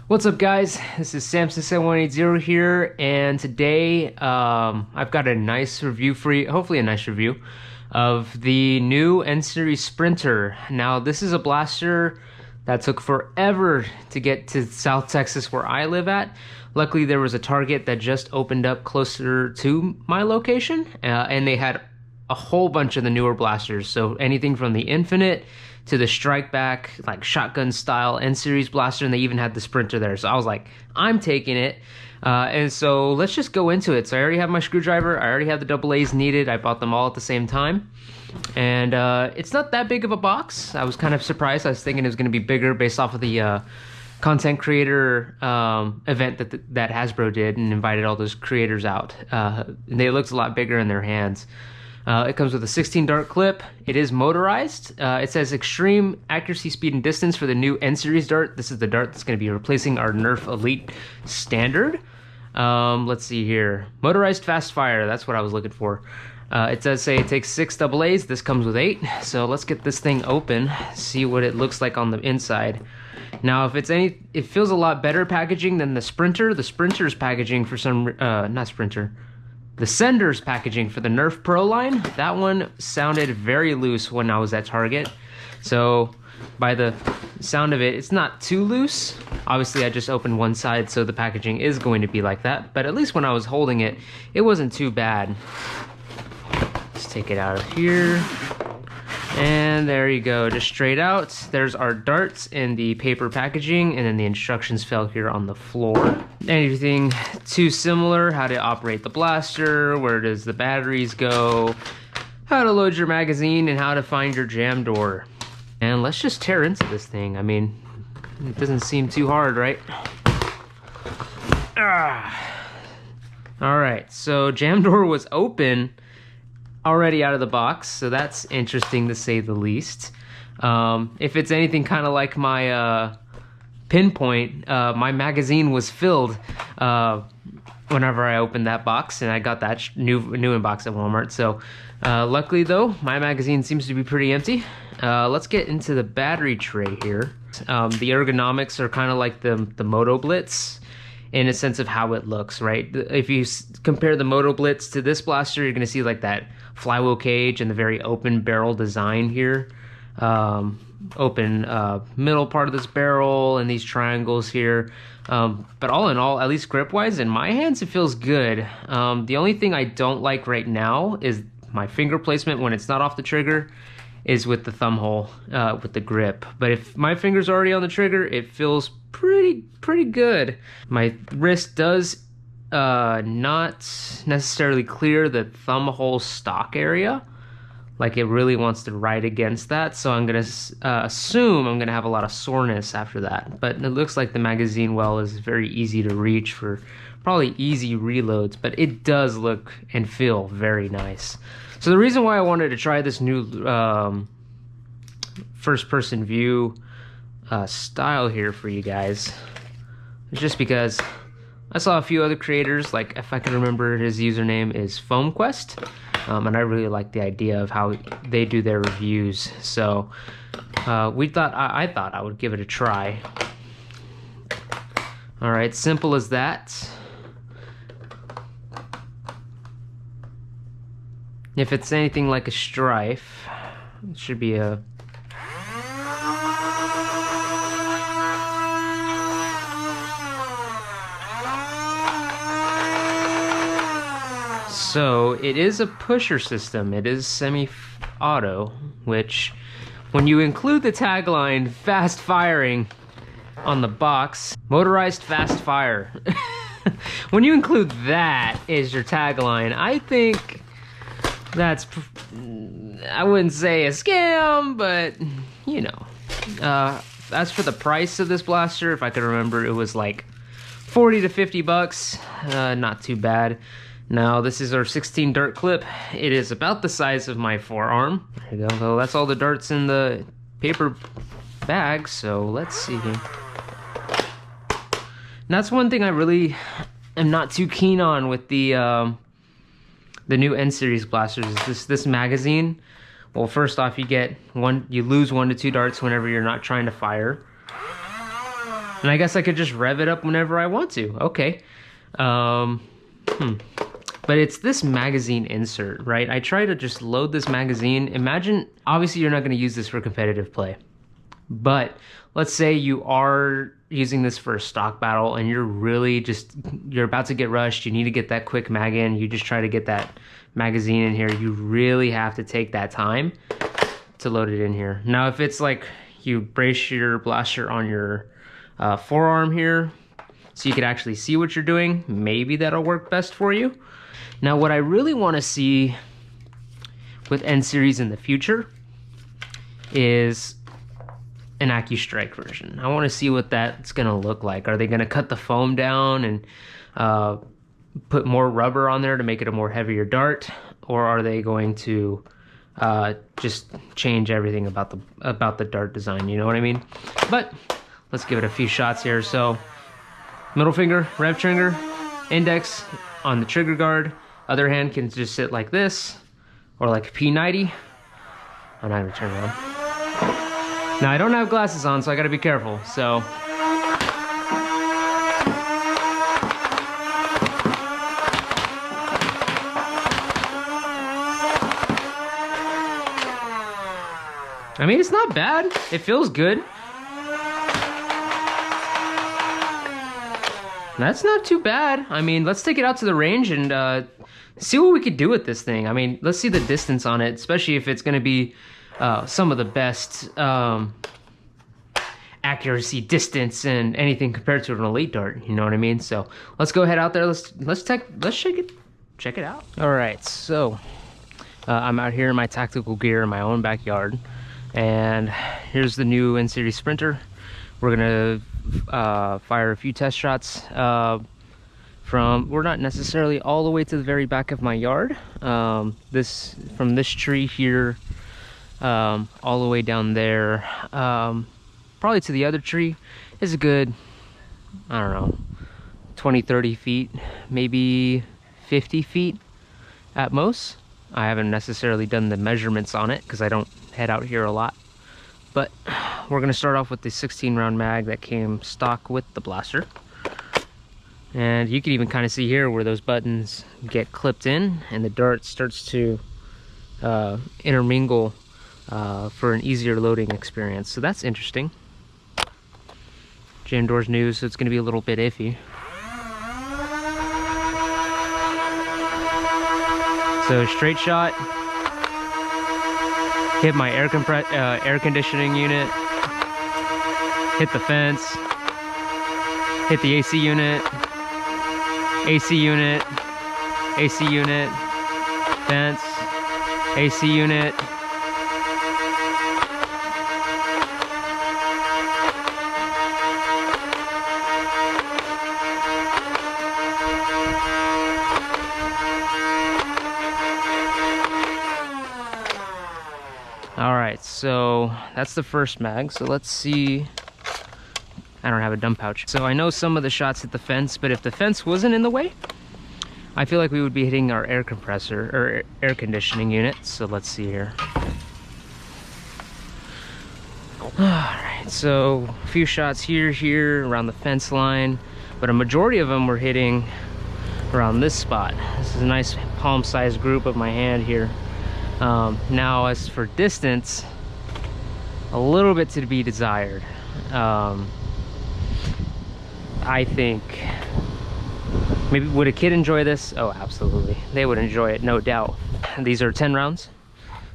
What's up, guys? This is Samson7180 here, and today I've got a nice review for you, hopefully a nice review, of the new N-Series Sprinter. Now, this is a blaster that took forever to get to South Texas where I live at. Luckily, there was a Target that just opened up closer to my location, and they had a whole bunch of the newer blasters. So anything from the Infinite to the Strike Back, like shotgun style N-Series blaster, and they even had the Sprinter there. So I was like, I'm taking it. And so let's just go into it. So I already have my screwdriver. I already have the double A's needed. I bought them all at the same time. And it's not that big of a box. I was kind of surprised. I was thinking it was going to be bigger based off of the content creator event that Hasbro did and invited all those creators out. It looks a lot bigger in their hands. It comes with a 16 dart clip. It is motorized. It says extreme accuracy, speed, and distance for the new N-Series dart. This is the dart that's going to be replacing our Nerf Elite Standard. Let's see here. Motorized fast fire. That's what I was looking for. It does say it takes 6 double A's. This comes with 8. So let's get this thing open, see what it looks like on the inside. Now, it feels a lot better packaging than the Sprinter. The Sprinter's packaging for some, not Sprinter. The Sender's packaging for the Nerf Pro line, that one sounded very loose when I was at Target. So by the sound of it, it's not too loose. Obviously, I just opened one side, so the packaging is going to be like that. But at least when I was holding it, it wasn't too bad. Let's take it out of here. And there you go, just straight out. There's our darts in the paper packaging, and then the instructions fell here on the floor. Anything too similar, how to operate the blaster, where does the batteries go, how to load your magazine, and how to find your jam door. And let's just tear into this thing. I mean, it doesn't seem too hard, right? All right, so jam door was open already out of the box, so that's interesting to say the least. If it's anything kind of like my Pinpoint, my magazine was filled whenever I opened that box, and I got that new in box at Walmart. So luckily though, my magazine seems to be pretty empty. Let's get into the battery tray here. The ergonomics are kind of like the Moto Blitz in a sense of how it looks, right? If you compare the Moto Blitz to this blaster, you're gonna see like that flywheel cage and the very open barrel design here. Open middle part of this barrel and these triangles here. But all in all, at least grip-wise, in my hands, it feels good. The only thing I don't like right now is my finger placement when it's not off the trigger is with the thumb hole, with the grip. But if my finger's already on the trigger, it feels pretty good. My wrist does not necessarily clear the thumb hole stock area, like it really wants to ride against that, so I'm gonna assume I'm gonna have a lot of soreness after that. But it looks like the magazine well is very easy to reach for probably easy reloads, but it does look and feel very nice. So the reason why I wanted to try this new first-person view style here for you guys is just because I saw a few other creators, like if I can remember, his username is FoamQuest, and I really like the idea of how they do their reviews. So I thought I would give it a try. All right, simple as that. If it's anything like a Strife, it should be a... So it is a pusher system. It is semi-auto, which when you include the tagline fast firing on the box, motorized fast fire, when you include that as your tagline, I think that's, I wouldn't say a scam, but you know. As for the price of this blaster, if I could remember, it was like 40 to 50 bucks. Not too bad. Now, this is our 16 dart clip. It is about the size of my forearm. There you go. So that's all the darts in the paper bag, so let's see here. And that's one thing I really am not too keen on with the new N-Series blasters is this magazine. Well, first off, you lose 1 to 2 darts whenever you're not trying to fire. And I guess I could just rev it up whenever I want to. Okay. But it's this magazine insert, right? I try to just load this magazine. Imagine, obviously you're not going to use this for competitive play. But let's say you are using this for a stock battle and you're about to get rushed. You need to get that quick mag in. You just try to get that magazine in here. You really have to take that time to load it in here. Now, if it's like you brace your blaster on your forearm here so you could actually see what you're doing, maybe that'll work best for you. Now, what I really want to see with N-Series in the future is an AccuStrike version. I want to see what that's going to look like. Are they going to cut the foam down and put more rubber on there to make it a more heavier dart? Or are they going to just change everything about the dart design? You know what I mean? But let's give it a few shots here. So middle finger, rev trigger, index on the trigger guard. Other hand can just sit like this, or like P90. I'm not gonna turn around. Now I don't have glasses on, so I gotta be careful, so. I mean, it's not bad. It feels good. That's not too bad. I mean, let's take it out to the range and see what we could do with this thing. I mean, let's see the distance on it, especially if it's going to be some of the best accuracy, distance, and anything compared to an elite dart. You know what I mean? So let's go ahead out there. Let's check it out. All right, so I'm out here in my tactical gear in my own backyard, and here's the new N-Series Sprinter. We're gonna fire a few test shots we're not necessarily all the way to the very back of my yard. From this tree here all the way down there, probably to the other tree is a good, I don't know, 20-30 feet, maybe 50 feet at most. I haven't necessarily done the measurements on it because I don't head out here a lot. But we're gonna start off with the 16 round mag that came stock with the blaster. And you can even kind of see here where those buttons get clipped in and the dart starts to intermingle for an easier loading experience. So that's interesting. Jam door's new, so it's gonna be a little bit iffy. So straight shot. Hit my air conditioning unit, hit the fence, hit the AC unit, AC unit, AC unit, fence, AC unit. All right, so that's the first mag. So let's see. I don't have a dump pouch. So I know some of the shots hit the fence, but if the fence wasn't in the way, I feel like we would be hitting our air compressor or air conditioning unit. So let's see here. All right, so a few shots here, around the fence line, but a majority of them were hitting around this spot. This is a nice palm-sized group of my hand here. Now as for distance, a little bit to be desired. I think maybe, would a kid enjoy this? Oh, absolutely. They would enjoy it, no doubt. These are 10 rounds,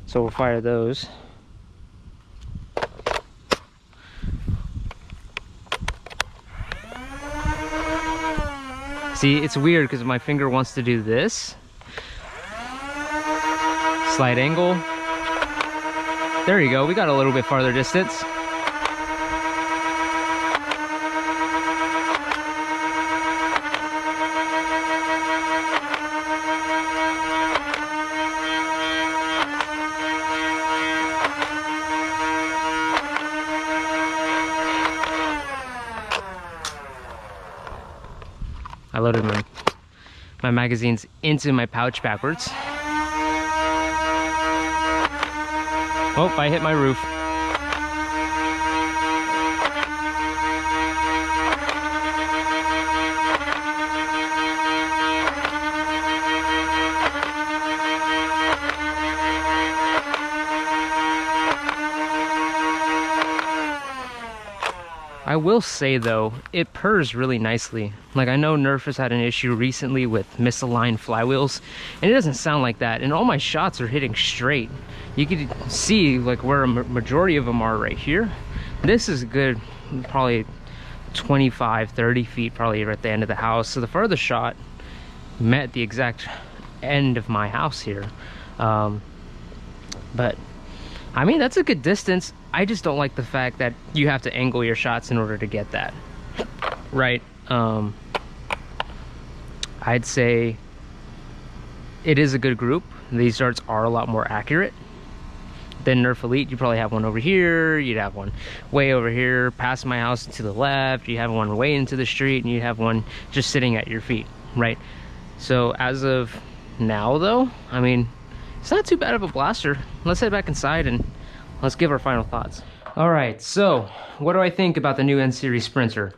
so we'll fire those. See, it's weird because my finger wants to do this. Slight angle. There you go, we got a little bit farther distance. I loaded my magazines into my pouch backwards. Oh, I hit my roof. I will say though, it purrs really nicely. Like I know Nerf has had an issue recently with misaligned flywheels, and it doesn't sound like that. And all my shots are hitting straight. You can see like where a majority of them are right here. This is good, probably 25, 30 feet probably at the end of the house. So the furthest shot met the exact end of my house here. But I mean, that's a good distance. I just don't like the fact that you have to angle your shots in order to get that, right? I'd say it is a good group. These darts are a lot more accurate than Nerf Elite. You probably have one over here, you'd have one way over here past my house to the left, you have one way into the street, and you have one just sitting at your feet, right? So as of now though, I mean, it's not too bad of a blaster. Let's head back inside and let's give our final thoughts. All right, so what do I think about the new N-Series Sprinter?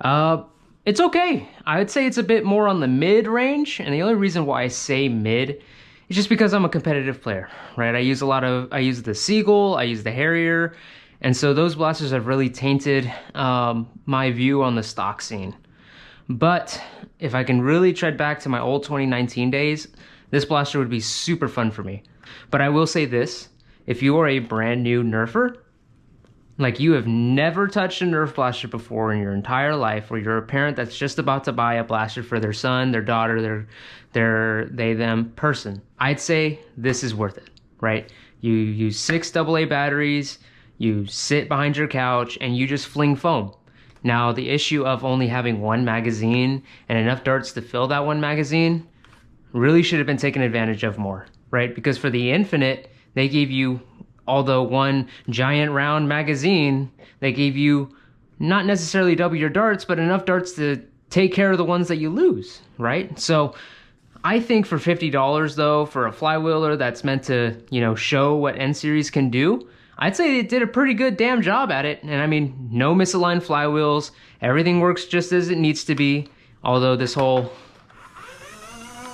It's okay. I would say it's a bit more on the mid range, and the only reason why I say mid is just because I'm a competitive player, right? I use the Seagull, I use the Harrier, and so those blasters have really tainted my view on the stock scene. But if I can really tread back to my old 2019 days, this blaster would be super fun for me. But I will say this, if you are a brand new Nerfer, like you have never touched a Nerf blaster before in your entire life, or you're a parent that's just about to buy a blaster for their son, their daughter, their them person, I'd say this is worth it, right? You use 6 AA batteries, you sit behind your couch, and you just fling foam. Now, the issue of only having one magazine and enough darts to fill that one magazine really should have been taken advantage of more, right? Because for the Infinite, they gave you, although one giant round magazine, they gave you not necessarily double your darts, but enough darts to take care of the ones that you lose, right? So I think for $50 though, for a flywheeler that's meant to, you know, show what N-Series can do, I'd say they did a pretty good damn job at it. And I mean, no misaligned flywheels, everything works just as it needs to be. Although this whole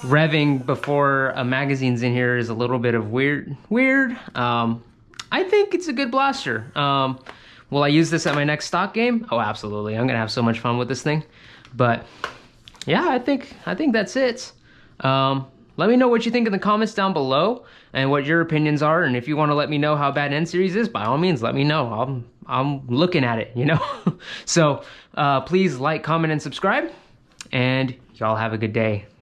revving before a magazine's in here is a little bit of weird. I think it's a good blaster. Will I use this at my next stock game? Oh, absolutely. I'm gonna have so much fun with this thing. But yeah, I think that's it. Let me know what you think in the comments down below and what your opinions are. And if you want to let me know how bad N-Series is, by all means, let me know. I'm looking at it, you know? So please like, comment, and subscribe. And y'all have a good day.